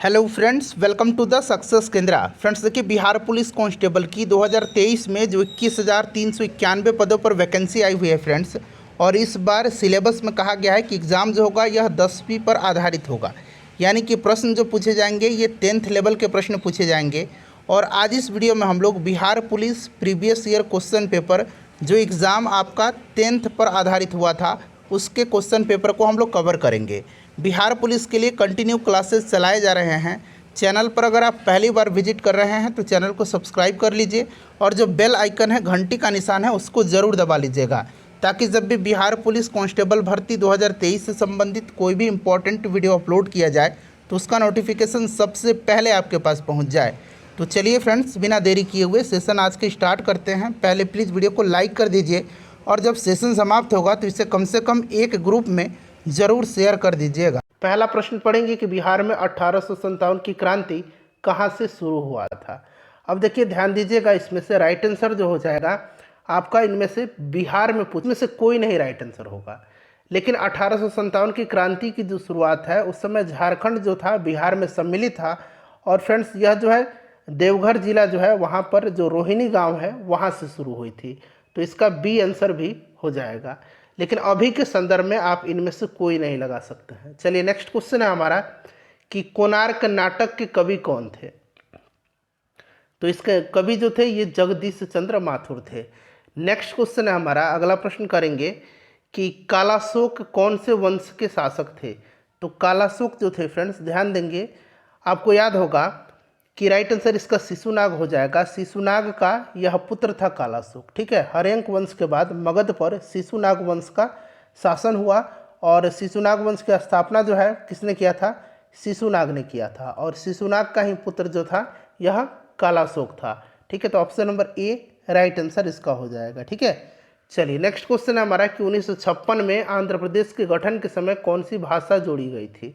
Hello friends, welcome to the success Kendra. Friends देखिए, Bihar police constable की 2023 में जो 21,391 पदों पर वैकेंसी आई हुई है फ्रेंड्स। और इस बार सिलेबस में कहा गया है कि एग्ज़ाम जो होगा यह 10वीं पर आधारित होगा, यानी कि प्रश्न जो पूछे जाएंगे ये 10th लेवल के प्रश्न पूछे जाएंगे। और आज इस वीडियो में हम लोग Bihar police previous year question paper, जो एग्ज़ाम आपका 10th पर आधारित हुआ था, उसके क्वेश्चन पेपर को हम लोग कवर करेंगे। बिहार पुलिस के लिए कंटिन्यू क्लासेस चलाए जा रहे हैं। चैनल पर अगर आप पहली बार विजिट कर रहे हैं तो चैनल को सब्सक्राइब कर लीजिए, और जो बेल आइकन है, घंटी का निशान है, उसको ज़रूर दबा लीजिएगा, ताकि जब भी बिहार पुलिस कांस्टेबल भर्ती 2023 से संबंधित कोई भी इंपॉर्टेंट वीडियो अपलोड किया जाए तो उसका नोटिफिकेशन सबसे पहले आपके पास पहुंच जाए। तो चलिए फ्रेंड्स, बिना देरी किए हुए सेशन आज के स्टार्ट करते हैं। पहले प्लीज़ वीडियो को लाइक कर दीजिए, और जब सेशन समाप्त होगा तो इसे कम से कम एक ग्रुप में ज़रूर शेयर कर दीजिएगा। पहला प्रश्न पढ़ेंगे कि बिहार में 1857 की क्रांति कहाँ से शुरू हुआ था। अब देखिए, ध्यान दीजिएगा, इसमें से राइट आंसर जो हो जाएगा आपका, इनमें से बिहार में में से कोई नहीं राइट आंसर होगा। लेकिन 1857 की क्रांति की जो शुरुआत है, उस समय झारखंड जो था बिहार में सम्मिलित था। और फ्रेंड्स, यह जो है देवघर जिला जो है, वहाँ पर जो रोहिणी गांव है, वहाँ से शुरू हुई थी। तो इसका बी आंसर भी हो जाएगा। लेकिन अभी के संदर्भ में आप इनमें से कोई नहीं लगा सकते हैं। चलिए, नेक्स्ट क्वेश्चन है हमारा कि कोणार्क नाटक के कवि कौन थे। तो इसके कवि जो थे ये जगदीश चंद्र माथुर थे। नेक्स्ट क्वेश्चन है हमारा, अगला प्रश्न करेंगे कि कालाशोक कौन से वंश के शासक थे। तो कालाशोक जो थे फ्रेंड्स, ध्यान देंगे, आपको याद होगा कि राइट आंसर इसका शिशुनाग हो जाएगा। शिशुनाग का यह पुत्र था कालाशोक। ठीक है, हर्यंक वंश के बाद मगध पर शिशुनाग वंश का शासन हुआ, और शिशुनाग वंश की स्थापना जो है किसने किया था? शिशुनाग ने किया था। और शिशुनाग का ही पुत्र जो था यह कालाशोक था। ठीक है, तो option number A right answer इसका हो जाएगा। ठीक है, चलिए नेक्स्ट क्वेश्चन है हमारा कि 1956 में आंध्र प्रदेश के गठन के समय कौन सी भाषा जोड़ी गई थी।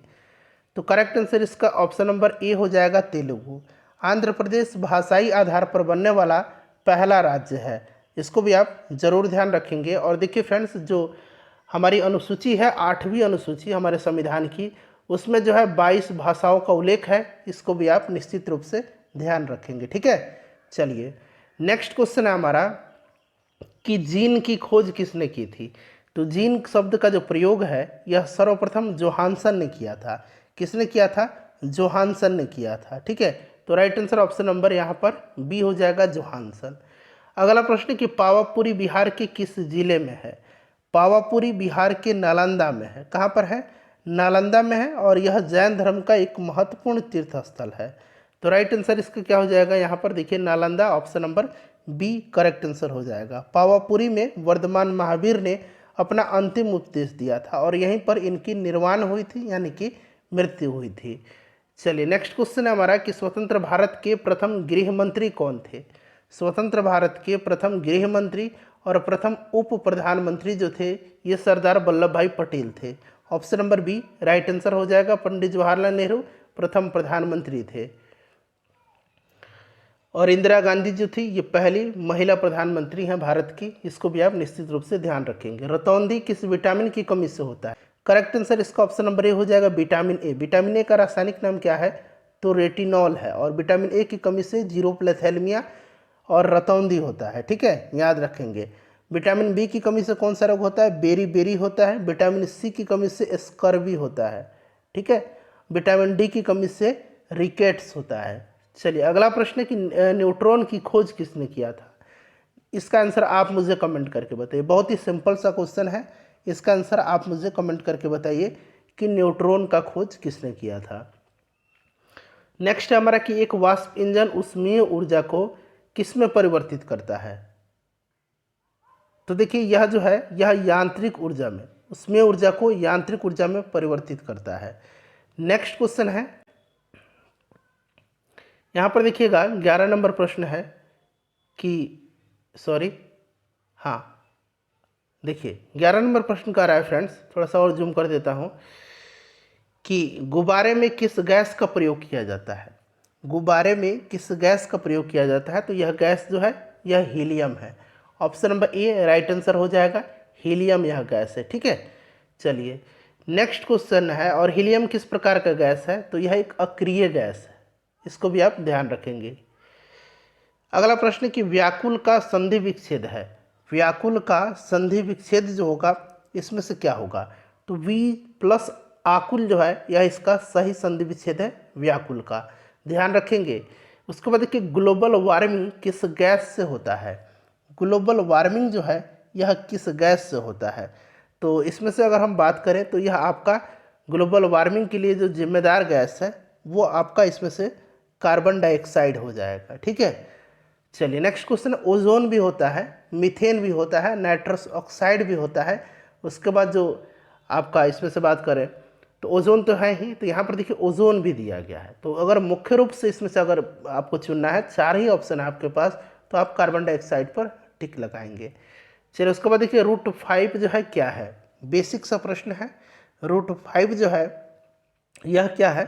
तो करेक्ट आंसर इसका ऑप्शन नंबर ए हो जाएगा, तेलुगु। आंध्र प्रदेश भाषाई आधार पर बनने वाला पहला राज्य है, इसको भी आप जरूर ध्यान रखेंगे। और देखिए फ्रेंड्स, जो हमारी अनुसूची है, 8वीं अनुसूची हमारे संविधान की, उसमें जो है 22 भाषाओं का उल्लेख है, इसको भी आप निश्चित रूप से ध्यान रखेंगे। ठीक है, चलिए नेक्स्ट क्वेश्चन है हमारा कि जीन की खोज किसने की थी। तो जीन शब्द का जो प्रयोग है यह सर्वप्रथम जोहानसन ने किया था। किसने किया था? जोहानसन ने किया था। ठीक है, तो राइट आंसर ऑप्शन नंबर यहाँ पर बी हो जाएगा, जोहानसन। अगला प्रश्न कि पावापुरी बिहार के किस जिले में है। पावापुरी बिहार के नालंदा में है। कहाँ पर है? नालंदा में है, और यह जैन धर्म का एक महत्वपूर्ण तीर्थ स्थल है। तो राइट आंसर इसका क्या हो जाएगा यहाँ पर? देखिए, Nalanda option number B correct answer हो जाएगा। पावापुरी में वर्धमान महावीर ने अपना अंतिम उपदेश दिया था, और यहीं पर इनकी निर्वाण हुई थी, यानी कि मृत्यु हुई थी। चलिए नेक्स्ट क्वेश्चन है हमारा कि स्वतंत्र भारत के प्रथम गृह मंत्री कौन थे। स्वतंत्र भारत के प्रथम गृह मंत्री और प्रथम उप प्रधानमंत्री जो थे ये सरदार वल्लभ भाई पटेल थे। Option number B right answer हो जाएगा। पंडित जवाहरलाल नेहरू प्रथम प्रधानमंत्री थे, और इंदिरा गांधी जो थी ये पहली महिला प्रधानमंत्री हैं भारत की, इसको भी आप निश्चित रूप से ध्यान रखेंगे। रतौंधी किस विटामिन की कमी से होता है। करेक्ट आंसर इसका ऑप्शन नंबर ए हो जाएगा, विटामिन ए। विटामिन ए का रासायनिक नाम क्या है? तो रेटिनॉल है, और विटामिन ए की कमी से जीरोप्लेथेलमिया और रतौंधी होता है। ठीक है, याद रखेंगे। विटामिन बी की कमी से कौन सा रोग होता है? बेरी बेरी होता है। विटामिन सी की कमी से स्कर्वी होता है। ठीक है, विटामिन डी की कमी से रिकेट्स होता है। चलिए अगला प्रश्न है कि न्यूट्रॉन की खोज किसने किया था। इसका आंसर आप मुझे कमेंट करके बताइए। बहुत ही सिंपल सा क्वेश्चन है, इसका आंसर आप मुझे कमेंट करके बताइए कि न्यूट्रॉन का खोज किसने किया था। नेक्स्ट है हमारा कि एक वाष्प इंजन ऊष्मीय ऊर्जा को किस में परिवर्तित करता है। तो देखिए, यह जो है यह यांत्रिक ऊर्जा में, ऊष्मीय ऊर्जा को यांत्रिक ऊर्जा में परिवर्तित करता है। नेक्स्ट क्वेश्चन है यहाँ पर देखिएगा, 11 नंबर प्रश्न है कि देखिए 11 नंबर प्रश्न का रहा है फ्रेंड्स, थोड़ा सा और जूम कर देता हूँ कि गुब्बारे में किस गैस का प्रयोग किया जाता है। गुब्बारे में किस गैस का प्रयोग किया जाता है। तो यह गैस जो है यह हीलियम है। Option number A right answer हो जाएगा, हीलियम यह गैस है। ठीक है, चलिए नेक्स्ट क्वेश्चन है, और हीलियम किस प्रकार का गैस है? तो यह एक अक्रिय गैस है, इसको भी आप ध्यान रखेंगे। अगला प्रश्न कि व्याकुल का संधि विच्छेद है, व्याकुल का संधि विच्छेद जो होगा इसमें से क्या होगा? तो V प्लस आकुल जो है यह इसका सही संधि विच्छेद है व्याकुल का, ध्यान रखेंगे। उसके बाद देखिए ग्लोबल वार्मिंग किस गैस से होता है? ग्लोबल वार्मिंग जो है यह किस गैस से होता है? तो इसमें से अगर हम बात करें तो यह आपका ग्लोबल वार्मिंग के लिए जो जिम्मेदार गैस है वो आपका इसमें से कार्बन डाइऑक्साइड हो जाएगा, ठीक है। चलिए नेक्स्ट क्वेश्चन, ओजोन भी होता है, मीथेन भी होता है, नाइट्रस ऑक्साइड भी होता है। उसके बाद जो आपका इसमें से बात करें तो ओजोन तो है ही, तो यहाँ पर देखिए ओजोन भी दिया गया है। तो अगर मुख्य रूप से इसमें से अगर आपको चुनना है, 4 ही ऑप्शन है आपके पास, तो आप कार्बन डाइऑक्साइड पर टिक लगाएंगे। चलिए उसके बाद देखिए √5 जो है क्या है? बेसिक सा प्रश्न है। √5 जो है यह क्या है?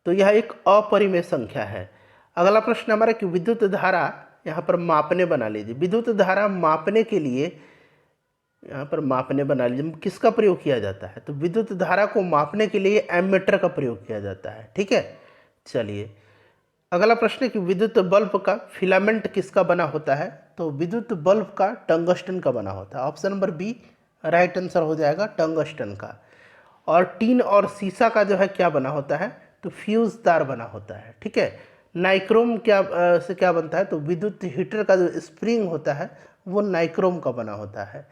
तो यह एक अपरिमेय संख्या है। अगला प्रश्न हमारा कि विद्युत धारा यहाँ पर मापने बना लीजिए। विद्युत धारा मापने के लिए यहाँ पर मापने बना लीजिए, किसका प्रयोग किया जाता है? तो विद्युत धारा को मापने के लिए एमीटर का प्रयोग किया जाता है, ठीक है। चलिए अगला प्रश्न है कि विद्युत बल्ब का फिलामेंट किसका बना होता है? तो विद्युत बल्ब का टंगस्टन का बना होता है। Option number B right answer हो जाएगा, टंगस्टन का। और टीन और शीशा का जो है क्या बना होता है? तो फ्यूज तार बना होता है, ठीक है। नाइक्रोम क्या से क्या बनता है? तो विद्युत हीटर का जो स्प्रिंग होता है वो नाइक्रोम का बना होता है।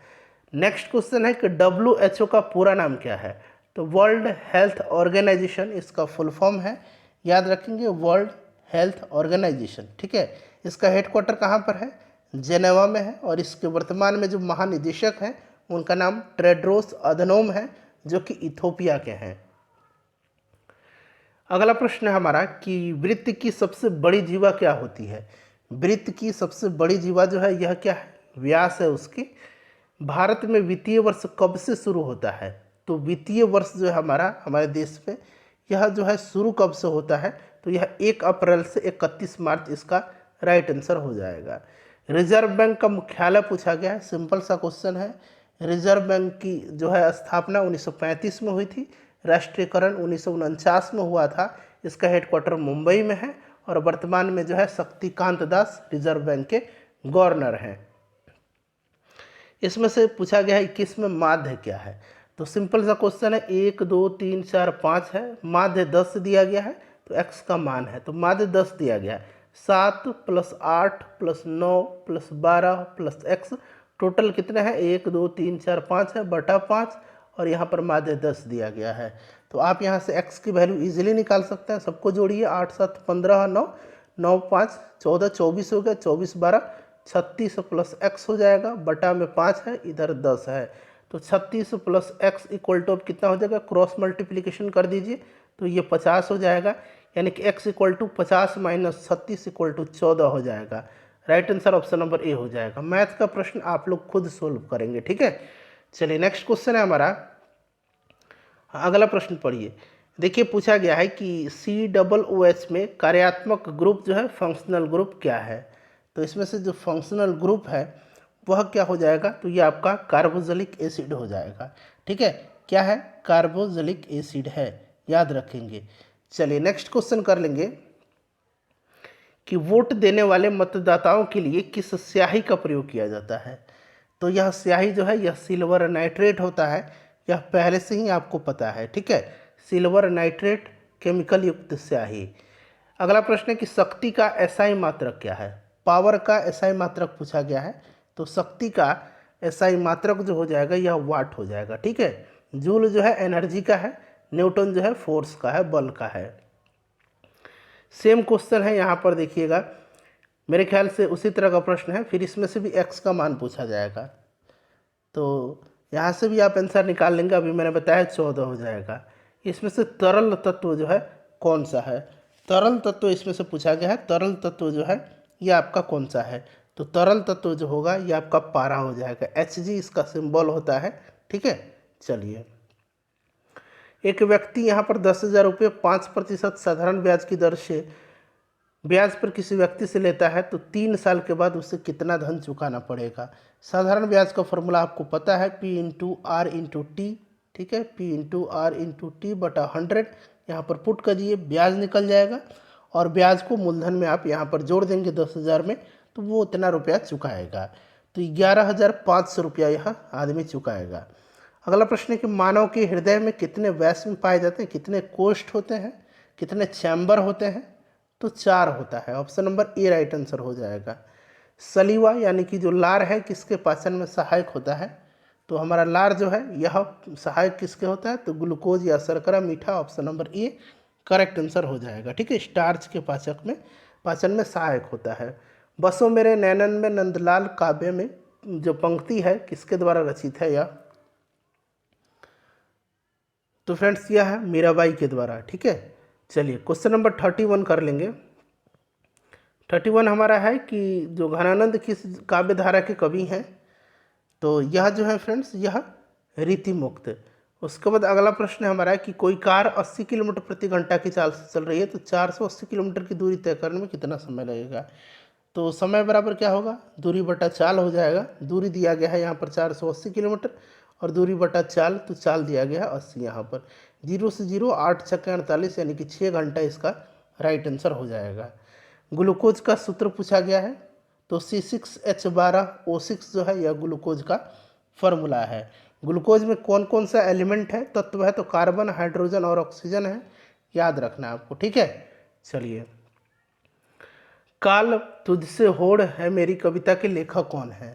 नेक्स्ट क्वेश्चन है कि WHO का पूरा नाम क्या है? तो वर्ल्ड हेल्थ ऑर्गेनाइजेशन इसका फुल फॉर्म है, याद रखेंगे, वर्ल्ड हेल्थ ऑर्गेनाइजेशन, ठीक है। इसका हेडक्वार्टर कहाँ पर है? जेनेवा में है। और इसके वर्तमान में जो महानिदेशक हैं उनका नाम टेड्रोस अधनोम है, जो कि इथोपिया के हैं। अगला प्रश्न है हमारा कि वृत्त की सबसे बड़ी जीवा क्या होती है? वृत्त की सबसे बड़ी जीवा जो है यह क्या है? व्यास है उसकी। भारत में वित्तीय वर्ष कब से शुरू होता है? तो वित्तीय वर्ष जो है हमारा हमारे देश में यह जो है शुरू कब से होता है? तो यह 1 अप्रैल से 31 मार्च इसका राइट आंसर हो जाएगा। रिजर्व बैंक का मुख्यालय पूछा गया है, सिंपल सा क्वेश्चन है। रिजर्व बैंक की जो है स्थापना 1935 में हुई थी, राष्ट्रीयकरण 1949 में हुआ था। इसका हेडक्वार्टर मुंबई में है और वर्तमान में जो है शक्तिकांत दास रिजर्व बैंक के गवर्नर हैं। इसमें से पूछा गया है 21 में माध्य क्या है? तो सिंपल सा क्वेश्चन है, 1 2 3 4 5 है, माध्य 10 दिया गया है, तो x का मान है, तो माध्य 10 दिया गया है। 7 + 8 + 9 + 12 + x, टोटल कितने हैं? 1 2 3 4 5 है, बटा 5, और यहाँ पर माध्य 10 दिया गया है। तो आप यहाँ से x की वैल्यू इजीली निकाल सकते हैं। सबको जोड़िए, 8 7 15 9 9 5 14 24 हो गया, 24 12 36 + x हो जाएगा, बटा में 5 है, इधर 10 है, तो 36 + x = कितना हो जाएगा? क्रॉस मल्टीप्लिकेशन कर दीजिए तो ये 50 हो जाएगा, यानी कि x = 50 - 36 = 14 हो जाएगा। Right answer option number A हो जाएगा। मैथ का प्रश्न आप लोग खुद सोल्व करेंगे, ठीक है। चलिए नेक्स्ट क्वेश्चन है हमारा, अगला प्रश्न पढ़िए। देखिए पूछा गया है कि COOH में कार्यात्मक ग्रुप जो है फंक्शनल ग्रुप क्या है? तो इसमें से जो फंक्शनल ग्रुप है वह क्या हो जाएगा? तो ये आपका कार्बोक्सिलिक एसिड हो जाएगा, ठीक है। क्या है? कार्बोक्सिलिक एसिड है, याद रखेंगे। चलिए नेक्स्ट क्वेश्चन कर लेंगे कि वोट देने वाले मतदाताओं के लिए किस स्याही का प्रयोग किया जाता है? तो यह स्याही जो है यह सिल्वर नाइट्रेट होता है, यह पहले से ही आपको पता है, ठीक है। सिल्वर नाइट्रेट केमिकल युक्त स्याही। अगला प्रश्न है कि शक्ति का एसआई मात्रक क्या है? पावर का एसआई मात्रक पूछा गया है, तो शक्ति का एसआई मात्रक जो हो जाएगा यह वाट हो जाएगा, ठीक है। जूल जो है एनर्जी का है, न्यूटन जो है फोर्स का है, बल का है। सेम क्वेश्चन है यहाँ पर, देखिएगा मेरे ख्याल से उसी तरह का प्रश्न है, फिर इसमें से भी x का मान पूछा जाएगा, तो यहाँ से भी आप आंसर निकाल लेंगे। अभी मैंने बताया 14 हो जाएगा। इसमें से तरल तत्व जो है कौन सा है? तरल तत्व इसमें से पूछा गया है, तरल तत्व जो है ये आपका कौन सा है? तो तरल तत्व जो होगा ये आपका पारा हो जाएगा, Hg इसका सिंबल होता है, ठीक है। चलिए एक व्यक्ति यहाँ पर 10,000 रुपये 5% साधारण ब्याज की दर से ब्याज पर किसी व्यक्ति से लेता है, तो 3 साल के बाद उसे कितना धन चुकाना पड़ेगा? साधारण ब्याज का फॉर्मूला आपको पता है, P × R × T ठीक है, P into R into T बटा 100 यहाँ पर पुट करिए, ब्याज निकल जाएगा और ब्याज को मूलधन में आप यहाँ पर जोड़ देंगे 10,000 में, तो वो उतना रुपया चुकाएगा। तो 11,500 रुपया यह आदमी चुकाएगा। अगला प्रश्न है कि मानव के हृदय में कितने वैश्म पाए जाते हैं, कितने कोष्ठ होते हैं, कितने चैम्बर होते हैं? तो 4 होता है। Option number A right answer हो जाएगा। सलीवा यानी कि जो लार है किसके पाचन में सहायक होता है? तो हमारा लार जो है यह सहायक किसके होता है? तो ग्लूकोज या शर्करा मीठा, option number A correct answer हो जाएगा। ठीक है, स्टार्च के पाचन में सहायक होता है। बसो मेरे नैनन में नंदलाल काव्य में जो पंक्ति है किसके द्वारा रचित है यह? तो फ्रेंड्स यह है मीराबाई के द्वारा। ठीक है, चलिए क्वेश्चन नंबर 31 कर लेंगे। 31 हमारा है कि जो घनानंद किस काव्य धारा के कवि हैं? तो यह जो है फ्रेंड्स यह रीति मुक्त। उसके बाद अगला प्रश्न हमारा है कि कोई कार 80 किलोमीटर प्रति घंटा की चाल से चल रही है, तो 480 किलोमीटर की दूरी तय करने में कितना समय लगेगा? तो समय बराबर क्या होगा? दूरी बटा चाल हो जाएगा। दूरी दिया गया है यहाँ पर 480 किलोमीटर और दूरी बटा चाल, तो चाल दिया गया है 80। यहाँ पर 0 से 0 8 छक्के 48 यानी कि 6 घंटा इसका राइट आंसर हो जाएगा। ग्लूकोज का सूत्र पूछा गया है, तो C6H12O6 जो है यह ग्लूकोज का फॉर्मूला है। ग्लूकोज में कौन कौन सा एलिमेंट है, तत्व है? तो कार्बन, हाइड्रोजन और ऑक्सीजन है, याद रखना आपको। ठीक है, चलिए काल तुझसे होड़ है मेरी कविता के लेखक कौन है?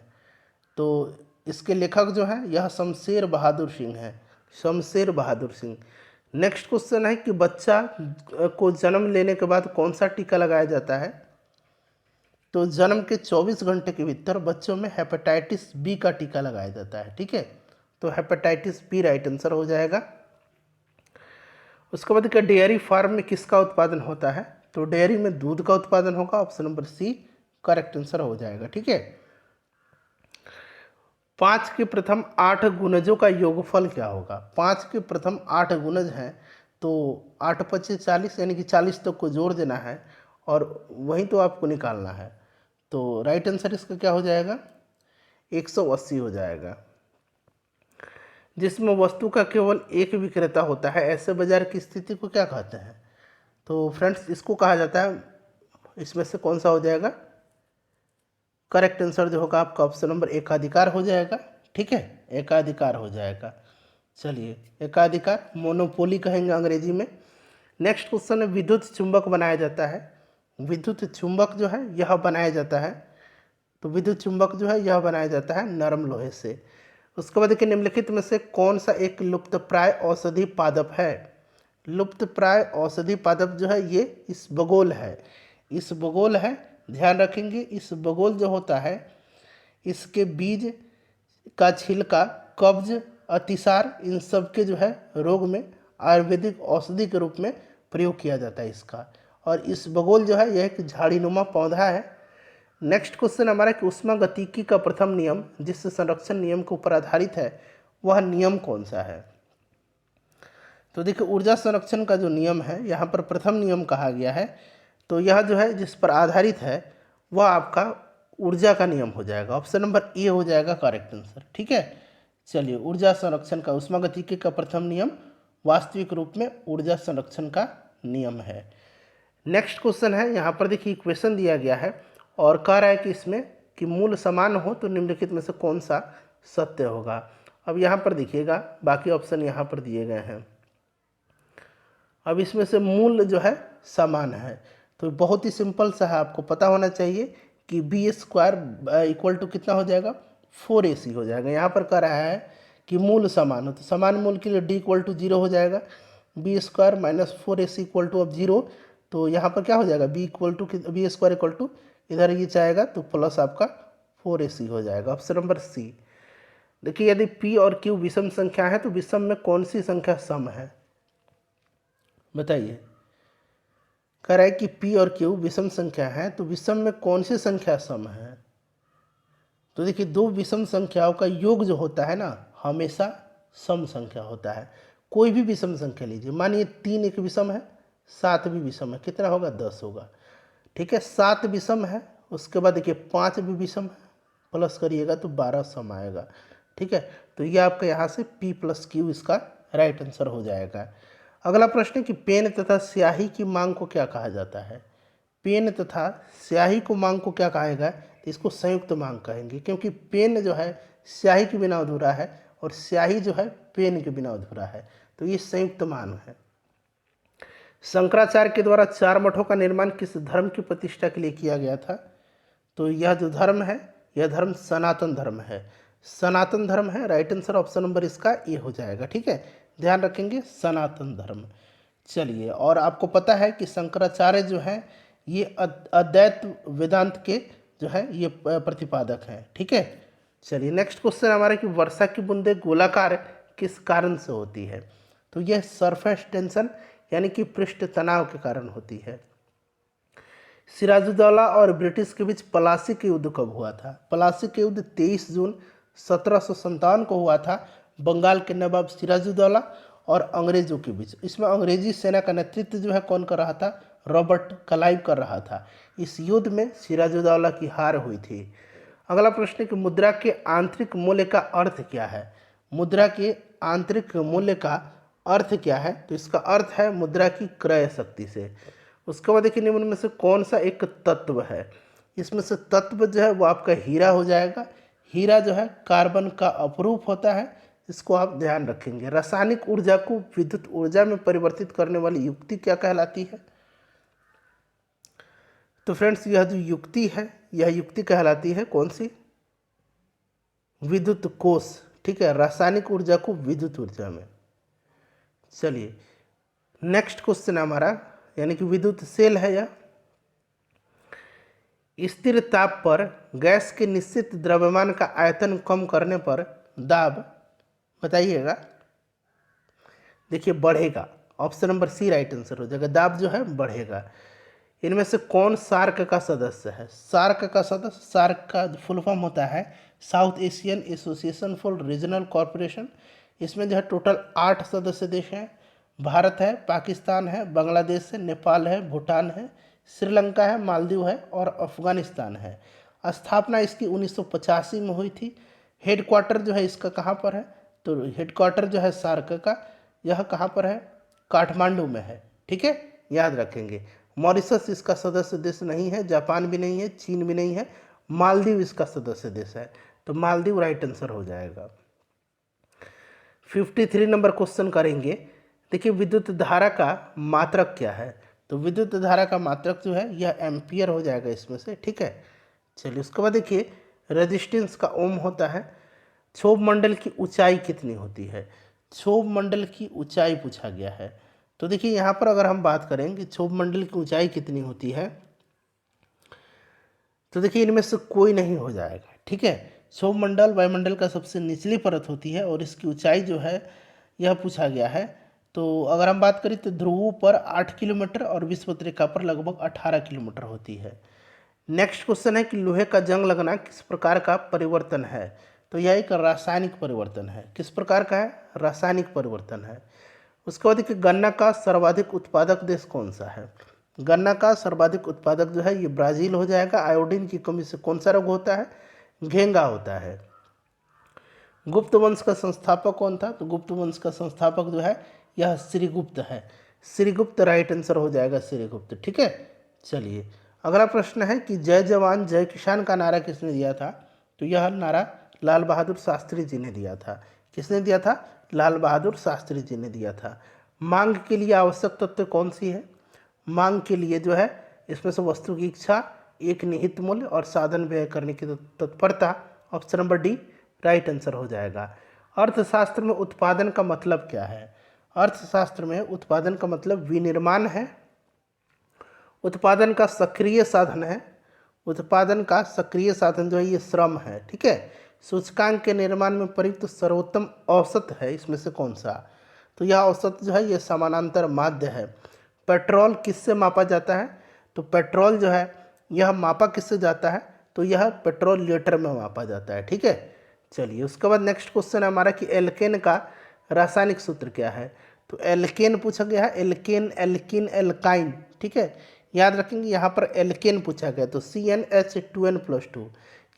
तो इसके लेखक जो है यह शमशेर बहादुर सिंह है, शमशेर बहादुर सिंह। नेक्स्ट क्वेश्चन है कि बच्चा को जन्म लेने के बाद कौन सा टीका लगाया जाता है? तो जन्म के 24 घंटे के भीतर बच्चों में हेपेटाइटिस बी का टीका लगाया जाता है। ठीक है, तो हेपेटाइटिस बी राइट आंसर हो जाएगा। उसके बाद क्या डेयरी फार्म में किसका उत्पादन होता है? तो डेयरी में दूध का उत्पादन होगा, option number C correct answer हो जाएगा। ठीक है, 5 के प्रथम 8 गुणजों का योगफल क्या होगा? 5 के प्रथम 8 गुणज हैं, तो 8 पचे 40 यानी कि 40 तक को जोड़ देना है और वहीं तो आपको निकालना है। तो राइट आंसर इसका क्या हो जाएगा? 180 हो जाएगा। जिसमें वस्तु का केवल एक विक्रेता होता है, ऐसे बाजार की स्थिति को क्या कहते हैं? तो फ्रेंड्स इसको कहा जाता है, इसमें से कौन सा हो जाएगा? करेक्ट आंसर जो होगा आपका ऑप्शन नंबर एकाधिकार हो जाएगा। ठीक है, एकाधिकार हो जाएगा। चलिए एकाधिकार, मोनोपोली कहेंगे अंग्रेजी में। नेक्स्ट क्वेश्चन है विद्युत चुंबक बनाया जाता है, विद्युत चुंबक जो है यह बनाया जाता है, तो विद्युत चुंबक जो है यह बनाया जाता है नरम लोहे से। उसके बाद देखिए निम्नलिखित में से कौन सा एक लुप्तप्राय औषधि पादप है? लुप्तप्राय औषधि पादप जो है ये इसबगोल है, इसबगोल है। ध्यान रखेंगे इसबगोल जो होता है इसके बीज का छिलका कब्ज, अतिसार, इन सब के जो है रोग में आयुर्वेदिक औषधि के रूप में प्रयोग किया जाता है इसका। और इसबगोल जो है यह एक झाड़ीनुमा पौधा है। नेक्स्ट क्वेश्चन हमारा कि ऊष्मागतिकी का प्रथम नियम जिस संरक्षण नियम के ऊपर आधारित है वह नियम कौन सा है? तो देखिए ऊर्जा संरक्षण का जो नियम है यहाँ पर प्रथम नियम कहा गया है, तो यह जो है जिस पर आधारित है वह आपका ऊर्जा का नियम हो जाएगा। ऑप्शन नंबर ए हो जाएगा करेक्ट आंसर। ठीक है, चलिए ऊर्जा संरक्षण का ऊष्मागतिकी का प्रथम नियम वास्तविक रूप में ऊर्जा संरक्षण का नियम है। नेक्स्ट क्वेश्चन है यहाँ पर देखिए इक्वेशन दिया गया है और कह रहा है कि इसमें कि मूल समान हो तो निम्नलिखित में से कौन सा सत्य होगा? अब यहाँ पर देखिएगा बाकी ऑप्शन यहाँ पर दिए गए हैं। अब इसमें से मूल जो है समान है, तो बहुत ही सिंपल सा है, आपको पता होना चाहिए कि बी स्क्वायर इक्वल टू कितना हो जाएगा? 4ac हो जाएगा। यहाँ पर कह रहा है कि मूल समान हो, तो समान मूल के लिए d इक्वल टू 0 हो जाएगा। B square minus 4ac equal to अब 0, तो यहाँ पर क्या हो जाएगा? बी स्क्वायर इक्वल टू इधर ये चाहेगा तो प्लस आपका 4ac हो जाएगा। Option number C. देखिए यदि p और q विषम संख्या है तो विषम में कौन सी संख्या सम है? बताइए। कह रहा है कि p और q विषम संख्या है तो विषम में कौन सी संख्या सम है? तो देखिए दो विषम संख्याओं का योग जो होता है ना हमेशा सम संख्या होता है। कोई भी विषम संख्या लीजिए, मानिए 3 एक विषम है, 7 भी विषम है, कितना होगा? 10 होगा। ठीक है, 7 विषम है, उसके बाद देखिए 5 भी विषम है, प्लस करिएगा तो 12 सम आएगा। ठीक है, तो ये आपका यहाँ से P+Q इसका राइट आंसर हो जाएगा। अगला प्रश्न है कि पेन तथा स्याही की मांग को क्या कहा जाता है। पेन तथा स्याही को मांग को क्या कहेगा, तो इसको संयुक्त मांग कहेंगे, क्योंकि पेन जो है स्याही के बिना अधूरा है और स्याही जो है पेन के बिना अधूरा है, तो ये संयुक्त मांग है। शंकराचार्य के द्वारा 4 मठों का निर्माण किस धर्म की प्रतिष्ठा के लिए किया गया था, तो यह जो धर्म है यह धर्म सनातन धर्म है। सनातन धर्म है, राइट आंसर ऑप्शन नंबर इसका ए हो जाएगा। ठीक है, ध्यान रखेंगे सनातन धर्म। चलिए, और आपको पता है कि शंकराचार्य जो है ये अद्वैत वेदांत के जो है ये प्रतिपादक हैं। ठीक है, चलिए नेक्स्ट क्वेश्चन हमारा कि वर्षा की बूंदें गोलाकार किस कारण से होती है, तो यह सरफेस टेंशन यानी कि पृष्ठ तनाव के कारण होती है। सिराजुद्दौला और ब्रिटिश के बीच पलासी के युद्ध कब हुआ था, पलासी के युद्ध 23 जून 1757 को हुआ था, बंगाल के नवाब सिराजुद्दौला और अंग्रेजों के बीच। इसमें अंग्रेजी सेना का नेतृत्व जो है कौन कर रहा था, रॉबर्ट क्लाइव कर रहा था। इस युद्ध में सिराजुद्दौला की हार हुई थी। अगला प्रश्न है कि मुद्रा के आंतरिक मूल्य का अर्थ क्या है, मुद्रा के आंतरिक मूल्य का अर्थ क्या है, तो इसका अर्थ है मुद्रा की क्रय शक्ति से। उसके बाद देखिए निम्न में से कौन सा एक तत्व है, इसमें से तत्व जो है वो आपका हीरा हो जाएगा। हीरा जो है कार्बन का अपरूप होता है, इसको आप ध्यान रखेंगे। रासायनिक ऊर्जा को विद्युत ऊर्जा में परिवर्तित करने वाली युक्ति क्या कहलाती है, तो फ्रेंड्स यह जो युक्ति है यह युक्ति कहलाती है कौन सी, विद्युत कोष। ठीक है, रासायनिक ऊर्जा को विद्युत ऊर्जा में। चलिए नेक्स्ट क्वेश्चन हमारा यानी कि विद्युत सेल है यह। स्थिर ताप पर गैस के निश्चित द्रव्यमान का आयतन कम करने पर दाब बताइएगा, देखिए बढ़ेगा। Option number C right answer हो जाएगा, दाब जो है बढ़ेगा। इनमें से कौन सार्क का सदस्य है, सार्क का सदस्य, सार्क का फुल फॉर्म होता है south Asian association for regional corporation. इसमें जो है टोटल 8 सदस्य देश हैं। भारत है, पाकिस्तान है, बांग्लादेश है, नेपाल है, भूटान है, श्रीलंका है, मालदीव है और अफगानिस्तान है। स्थापना इसकी 1985 में हुई थी। हेडक्वार्टर जो है इसका कहाँ पर है, तो हेडक्वार्टर जो है सार्क का यह कहाँ पर है, काठमांडू में है। ठीक है, याद रखेंगे। मॉरिशस इसका सदस्य देश नहीं है, जापान भी नहीं है, चीन भी नहीं है, मालदीव इसका सदस्य देश है, तो मालदीव राइट आंसर हो जाएगा। 53 नंबर क्वेश्चन करेंगे। देखिए विद्युत धारा का मात्रक क्या है, तो विद्युत धारा का मात्रक जो है यह एम्पियर हो जाएगा इसमें से। ठीक है, चलिए उसके बाद देखिए रेजिस्टेंस का ओम होता है। क्षोभ मंडल की ऊंचाई कितनी होती है, क्षोभ मंडल की ऊंचाई पूछा गया है। तो देखिए यहाँ पर अगर हम बात करें कि क्षोभ मंडल की ऊंचाई कितनी होती है, तो देखिए इनमें से कोई नहीं हो जाएगा। ठीक है, क्षोभ मंडल वायुमंडल का सबसे निचली परत होती है और इसकी ऊंचाई जो है यह पूछा गया है। तो अगर हम बात करें तो ध्रुवों पर 8 किलोमीटर और विषुवत रेखा पर लगभग 18 किलोमीटर होती है। नेक्स्ट क्वेश्चन है कि लोहे का जंग लगना किस प्रकार का परिवर्तन है, तो यह एक रासायनिक परिवर्तन है। किस प्रकार का है, रासायनिक परिवर्तन है। उसके बाद कि गन्ना का सर्वाधिक उत्पादक देश कौन सा है, गन्ना का सर्वाधिक उत्पादक जो है ये ब्राज़ील हो जाएगा। आयोडीन की कमी से कौन सा रोग होता है, घेंगा होता है। गुप्त वंश का संस्थापक कौन था, तो गुप्त वंश का संस्थापक जो है यह श्रीगुप्त है। श्रीगुप्त राइट आंसर हो जाएगा, श्रीगुप्त। ठीक है, चलिए अगला प्रश्न है कि जय जवान जय किसान का नारा किसने दिया था, तो यह नारा लाल बहादुर शास्त्री जी ने दिया था। किसने दिया था, लाल बहादुर शास्त्री जी ने दिया था। मांग के लिए आवश्यक तत्व कौन सी है, मांग के लिए जो है इसमें से वस्तु की इच्छा, एक निहित मूल्य और साधन व्यय करने की तत्परता। Option number D right answer हो जाएगा। अर्थशास्त्र में उत्पादन का मतलब क्या है, अर्थशास्त्र में उत्पादन का मतलब विनिर्माण है। उत्पादन का सक्रिय साधन है, उत्पादन का सक्रिय साधन जो है ये श्रम है। ठीक है, सूचकांक के निर्माण में प्रयुक्त सर्वोत्तम औसत है इसमें से कौन सा, तो यह औसत जो है ये समानांतर माध्य है। पेट्रोल किससे मापा जाता है, तो पेट्रोल जो है यह मापा किससे जाता है, तो यह पेट्रोल लीटर में मापा जाता है। ठीक है, चलिए उसके बाद नेक्स्ट क्वेश्चन है हमारा कि एल्केन का रासायनिक सूत्र क्या है, तो एल्केन पूछा गया है, एल्केन, एल्किन, एल्काइन। ठीक है, याद रखेंगे यहाँ पर एल्केन पूछा गया, तो CnH2n+2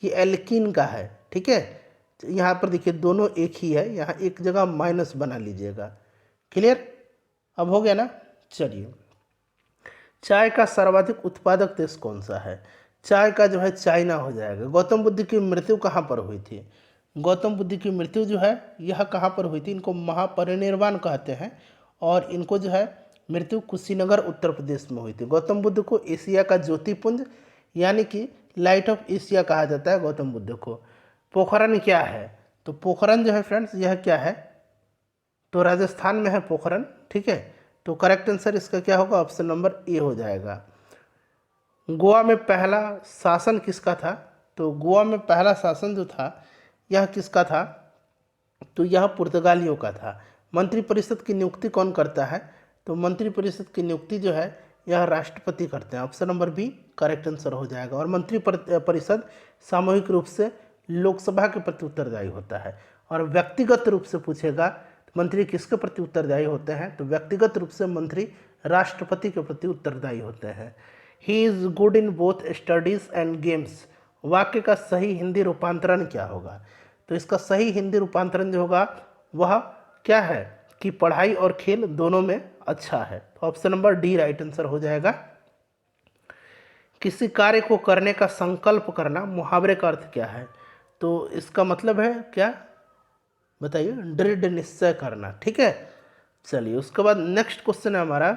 ये एल्किन का है। ठीक है, यहाँ पर देखिए दोनों एक ही है, यहाँ एक जगह माइनस बना लीजिएगा। क्लियर, अब हो गया ना। चलिए, चाय का सर्वाधिक उत्पादक देश कौन सा है? चाय का जो है चाइना हो जाएगा। गौतम बुद्ध की मृत्यु कहाँ पर हुई थी? गौतम बुद्ध की मृत्यु जो है यह कहाँ पर हुई थी? इनको महापरिनिर्वाण कहते हैं, और इनको जो है मृत्यु कुशीनगर उत्तर प्रदेश में हुई थी। गौतम बुद्ध को एशिया का ज्योतिपुंज यानी कि लाइट ऑफ एशिया कहा जाता है गौतम बुद्ध को। पोखरन क्या है? तो पोखरन जो है फ्रेंड्स यह क्या है? तो राजस्थान में है पोखरन। ठीक है, तो करेक्ट आंसर इसका क्या होगा? ऑप्शन नंबर ए हो जाएगा। गोवा में पहला शासन किसका था? तो गोवा में पहला शासन जो था यह किसका था? तो यह पुर्तगालियों का था। मंत्रिपरिषद की नियुक्ति कौन करता है? तो मंत्रिपरिषद की नियुक्ति जो है यह राष्ट्रपति करते हैं। Option number B correct answer हो जाएगा। और मंत्रिपरिषद सामूहिक रूप से लोकसभा के प्रति उत्तरदायी होता है। और व्यक्तिगत रूप से पूछेगा तो मंत्री किसके प्रति उत्तरदायी होते हैं? तो व्यक्तिगत रूप से मंत्री राष्ट्रपति के प्रति उत्तरदायी होते हैं। He is good in both studies and games, वाक्य का सही हिंदी रूपांतरण क्या होगा? तो इसका सही हिंदी रूपांतरण जो होगा वह क्या है कि पढ़ाई और खेल दोनों में अच्छा है। तो option number D right answer हो जाएगा। किसी कार्य को करने का संकल्प करना, मुहावरे का अर्थ क्या है? तो इसका मतलब है क्या बताइए? दृढ़ निश्चय करना। ठीक है, चलिए उसके बाद नेक्स्ट क्वेश्चन है हमारा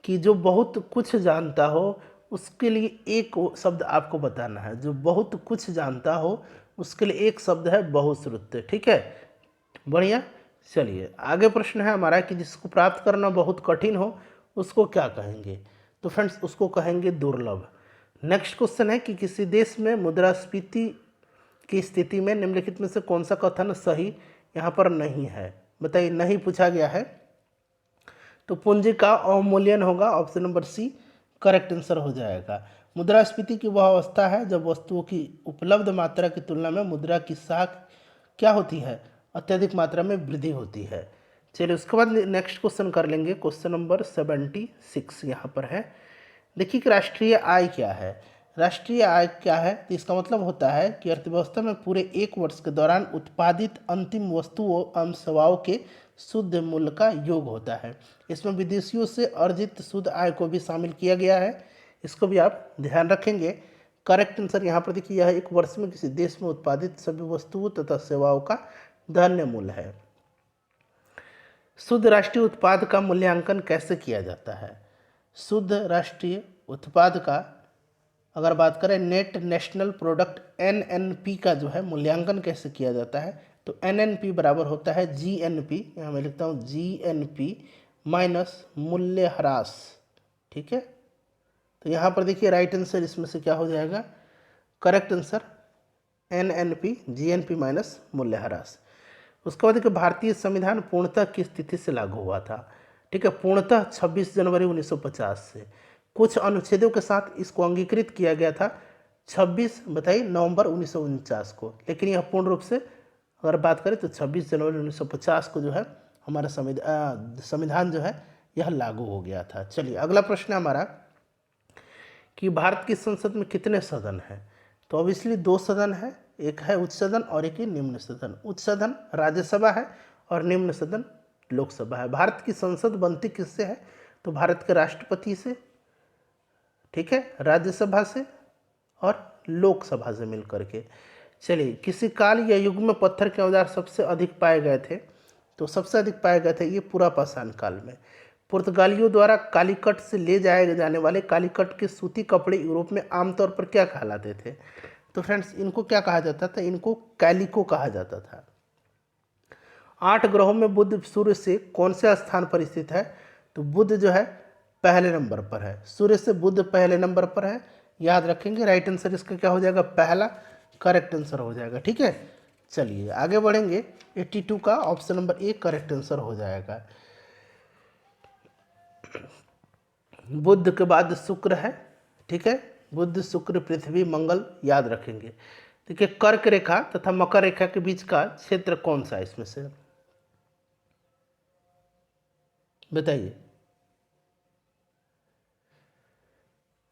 कि जो बहुत कुछ जानता हो उसके लिए एक शब्द आपको बताना है। जो बहुत कुछ जानता हो उसके लिए एक शब्द है बहुश्रुत। ठीक है, बढ़िया। चलिए आगे प्रश्न है हमारा कि जिसको प्राप्त करना बहुत कठिन हो उसको क्या कहेंगे? तो फ्रेंड्स उसको कहेंगे दुर्लभ। नेक्स्ट क्वेश्चन है कि किसी देश में मुद्रास्फीति की स्थिति में निम्नलिखित में से कौन सा कथन सही यहाँ पर नहीं है? बताइए, नहीं पूछा गया है तो पूंजी का अवमूल्यन होगा। Option number C correct answer हो जाएगा। मुद्रास्फीति की वह अवस्था है जब वस्तुओं की उपलब्ध मात्रा की तुलना में मुद्रा की साख क्या होती है? अत्यधिक मात्रा में वृद्धि होती है। चलिए उसके बाद नेक्स्ट क्वेश्चन कर लेंगे। क्वेश्चन नंबर 76 यहाँ पर है। देखिए कि राष्ट्रीय आय क्या है? राष्ट्रीय आय क्या है? तो इसका मतलब होता है कि अर्थव्यवस्था में पूरे एक वर्ष के दौरान उत्पादित अंतिम वस्तुओं एवं सेवाओं के शुद्ध मूल्य का योग होता है। इसमें विदेशियों से अर्जित शुद्ध आय को भी शामिल किया गया है। इसको भी आप ध्यान रखेंगे। करेक्ट आंसर यहाँ पर देखिए, यह एक वर्ष में किसी देश में उत्पादित सभी वस्तुओं तथा सेवाओं का धन्य मूल्य है। शुद्ध राष्ट्रीय उत्पाद का मूल्यांकन कैसे किया जाता है? शुद्ध राष्ट्रीय उत्पाद का अगर बात करें नेट नेशनल प्रोडक्ट NNP का जो है मूल्यांकन कैसे किया जाता है? तो NNP बराबर होता है GNP, यहाँ मैं लिखता हूँ GNP माइनस मूल्य ह्रास। ठीक है, तो यहाँ पर देखिए राइट आंसर इसमें से क्या हो जाएगा? Correct answer NNP GNP minus मूल्य ह्रास। उसके बाद देखिए भारतीय संविधान पूर्णतः किस तिथि से लागू हुआ था? ठीक है, पूर्णतः 26 जनवरी 1950 से। कुछ अनुच्छेदों के साथ इसको अंगीकृत किया गया था 26 बताइए नवंबर 1949 को, लेकिन यह पूर्ण रूप से अगर बात करें तो 26 जनवरी 1950 को जो है हमारा संविधान जो है यह लागू हो गया था। चलिए अगला प्रश्न है हमारा कि भारत की संसद में कितने सदन हैं? तो ऑब्वियसली 2 सदन है, एक है उच्च सदन और एक ही निम्न सदन। उच्च सदन राज्यसभा है और निम्न सदन लोकसभा है। भारत की संसद बनती किससे है? तो भारत के राष्ट्रपति से, ठीक है, राज्यसभा से और लोकसभा से मिल करके। चलिए किसी काल या युग में पत्थर के औजार सबसे अधिक पाए गए थे? तो सबसे अधिक पाए गए थे ये पुरापाषाण काल में। पुर्तगालियों द्वारा कालीकट से ले जाए जाने वाले कालीकट के सूती कपड़े यूरोप में आमतौर पर क्या कहलाते थे? तो फ्रेंड्स इनको क्या कहा जाता था? इनको कैलिको कहा जाता था। 8 ग्रहों में बुध सूर्य से कौन से स्थान पर स्थित है? तो बुध जो है पहले नंबर पर है। सूर्य से बुध पहले नंबर पर है, याद रखेंगे। राइट आंसर इसका क्या हो जाएगा? पहला करेक्ट आंसर हो जाएगा। ठीक है, चलिए आगे बढ़ेंगे। 82 का option number A correct answer हो जाएगा। बुध के बाद शुक्र है, ठीक है, बुध शुक्र पृथ्वी मंगल, याद रखेंगे। देखिए कर्क रेखा तथा मकर रेखा के बीच का क्षेत्र कौन सा है इसमें से? बताइए।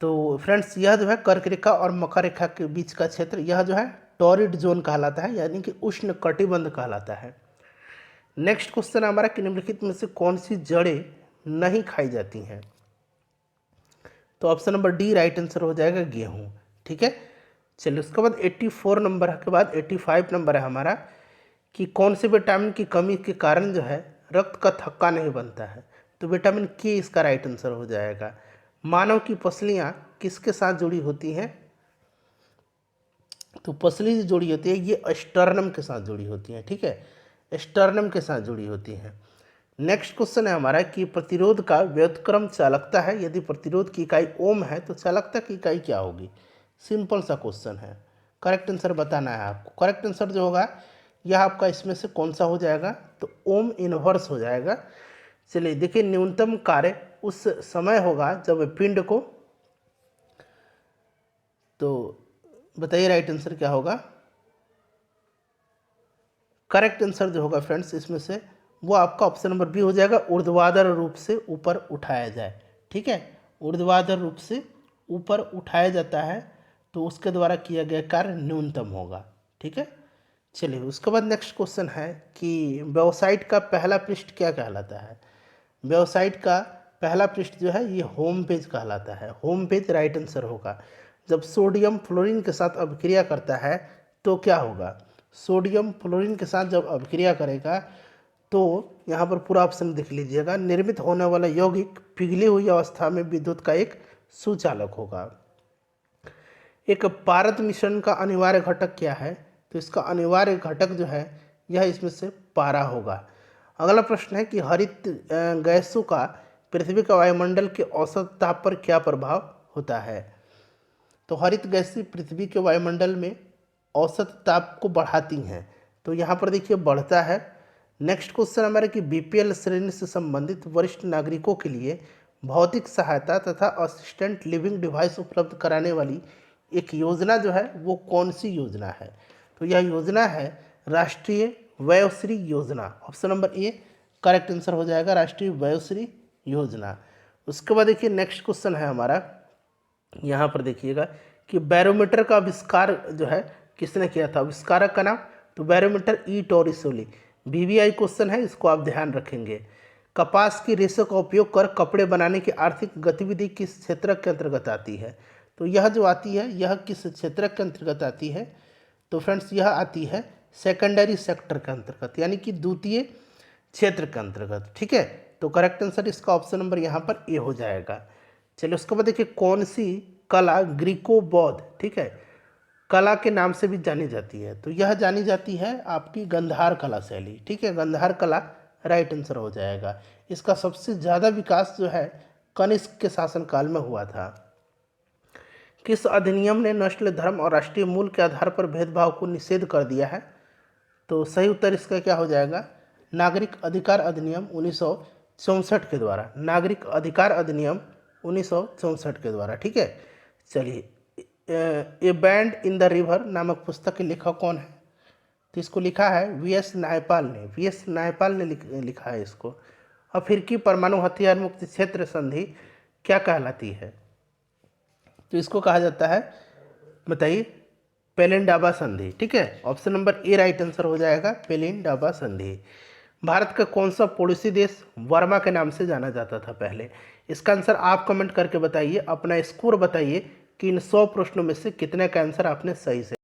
तो फ्रेंड्स यह जो है कर्क रेखा और मकर रेखा के बीच का क्षेत्र, यह जो है टॉरिड जोन कहलाता है, यानी कि उष्ण कटिबंध कहलाता है। नेक्स्ट क्वेश्चन हमारा कि निम्नलिखित में से कौन सी जड़ें नहीं खाई जाती हैं? तो option number D right answer हो जाएगा गेहूँ। ठीक है, चलिए उसके बाद 84 नंबर के बाद 85 नंबर है हमारा कि कौन से विटामिन की कमी के कारण जो है रक्त का थक्का नहीं बनता है? तो विटामिन के इसका राइट आंसर हो जाएगा। मानव की पसलियाँ किसके साथ जुड़ी होती हैं? तो पसली जो जुड़ी होती है ये स्टर्नम के साथ जुड़ी होती है। ठीक है, स्टर्नम के साथ जुड़ी होती है। नेक्स्ट क्वेश्चन है हमारा कि प्रतिरोध का व्युत्क्रम चालकता है, यदि प्रतिरोध की इकाई ओम है तो चालकता की इकाई क्या होगी? सिंपल सा क्वेश्चन है, करेक्ट आंसर बताना है आपको। करेक्ट आंसर जो होगा यह आपका इसमें से कौन सा हो जाएगा? तो ओम इनवर्स हो जाएगा। चलिए देखिए, न्यूनतम कार्य उस समय होगा जब पिंड को, तो बताइए राइट आंसर क्या होगा? करेक्ट आंसर जो होगा फ्रेंड्स इसमें से वो आपका ऑप्शन नंबर बी हो जाएगा, ऊर्ध्वाधर रूप से ऊपर उठाया जाए। ठीक है, ऊर्ध्वाधर रूप से ऊपर उठाया जाता है तो उसके द्वारा किया गया कार्य न्यूनतम होगा। ठीक है, चलिए उसके बाद नेक्स्ट क्वेश्चन है कि वेबसाइट का पहला पृष्ठ क्या कहलाता है? वेबसाइट का पहला पृष्ठ जो है ये होम पेज कहलाता है। होम पेज राइट आंसर होगा। जब सोडियम फ्लोरीन के साथ अभिक्रिया करता है तो क्या होगा? सोडियम फ्लोरीन के साथ जब अभिक्रिया करेगा तो यहाँ पर पूरा ऑप्शन देख लीजिएगा, निर्मित होने वाला यौगिक पिघली हुई अवस्था में विद्युत का एक सुचालक होगा। एक पारद मिश्रण का अनिवार्य घटक क्या है? तो इसका अनिवार्य घटक जो है यह इसमें से पारा होगा। अगला प्रश्न है कि हरित गैसों का पृथ्वी का वायुमंडल के औसत ताप पर क्या प्रभाव होता है? तो हरित गैसें पृथ्वी के वायुमंडल में औसत ताप को बढ़ाती हैं, तो यहाँ पर देखिए बढ़ता है। नेक्स्ट क्वेश्चन हमारा कि बीपीएल श्रेणी से संबंधित वरिष्ठ नागरिकों के लिए भौतिक सहायता तथा असिस्टेंट लिविंग डिवाइस उपलब्ध कराने वाली एक योजना जो है वो कौन सी योजना है? तो यह योजना है राष्ट्रीय Vayoshri Yojana. Option number A correct answer हो जाएगा, राष्ट्रीय वयोश्री योजना। उसके बाद देखिए नेक्स्ट क्वेश्चन है हमारा, यहाँ पर देखिएगा कि बैरोमीटर का आविष्कार जो है किसने किया था? आविष्कारक का नाम? तो बैरोमीटर ई टोरिसोली। वीवीआई क्वेश्चन है, इसको आप ध्यान रखेंगे। कपास की रेशे का उपयोग कर कपड़े बनाने की आर्थिक गतिविधि किस क्षेत्र के अंतर्गत आती है? तो यह जो आती है यह किस क्षेत्र के अंतर्गत आती है? तो फ्रेंड्स यह आती है सेकेंडरी सेक्टर के अंतर्गत, यानी कि द्वितीय क्षेत्र के अंतर्गत। ठीक है, तो करेक्ट आंसर इसका ऑप्शन नंबर यहाँ पर ए हो जाएगा। चलिए उसके बाद देखिए कौन सी कला ग्रीको बौद्ध, ठीक है, कला के नाम से भी जानी जाती है? तो यह जानी जाती है आपकी गंधार कला शैली। ठीक है, गंधार कला राइट आंसर हो जाएगा। इसका सबसे ज़्यादा विकास जो है कनिष्क के शासनकाल में हुआ था। किस अधिनियम ने नस्ल, धर्म और राष्ट्रीय मूल के आधार पर भेदभाव को निषेध कर दिया है? तो सही उत्तर इसका क्या हो जाएगा? नागरिक अधिकार अधिनियम 1964 के द्वारा। नागरिक अधिकार अधिनियम 1964 के द्वारा। ठीक है, चलिए A band in the river नामक पुस्तक के लेखक कौन है? तो इसको लिखा है वीएस नायपाल ने। वीएस नायपाल ने लिखा है इसको। अफ्रीकी परमाणु हथियार मुक्त क्षेत्र संधि क्या कहलाती है? तो इसको कहा जाता है, बताइए, पेलिन-डाबा संधि। ठीक है, option number A right answer हो जाएगा, पेलिन-डाबा संधि। भारत का कौन सा पड़ोसी देश वर्मा के नाम से जाना जाता था पहले? इसका आंसर आप कमेंट करके बताइए, अपना स्कोर बताइए कि इन 100 प्रश्नों में से कितने का आंसर आपने सही से